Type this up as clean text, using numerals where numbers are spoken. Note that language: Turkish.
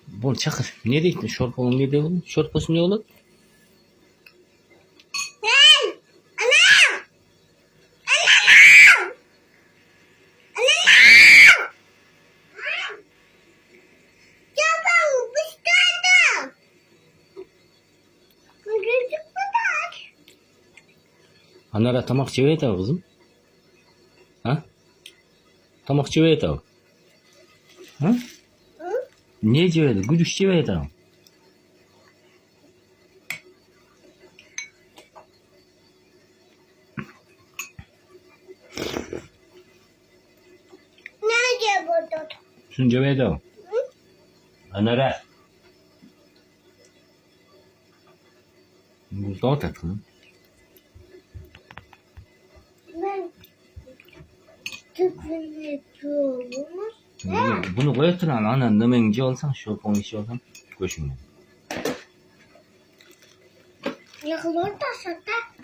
Bol çakır. Ne diyecektin? Şorponu ne diyorsun? Şorposu ne olur? Anara tamak çeveye tav kızım. Ha? Tamak çeveye tav. Ha? Niye çeveye? Güdüş çeveye tav. Nerede burada? Şunu çeveye tav. Anara. Buzda ot at kızım. Ben tüpünü yapıyorum. Bunu koyatın anan da menci olsan şorponu işi olsan koşun. Yakılır da sata.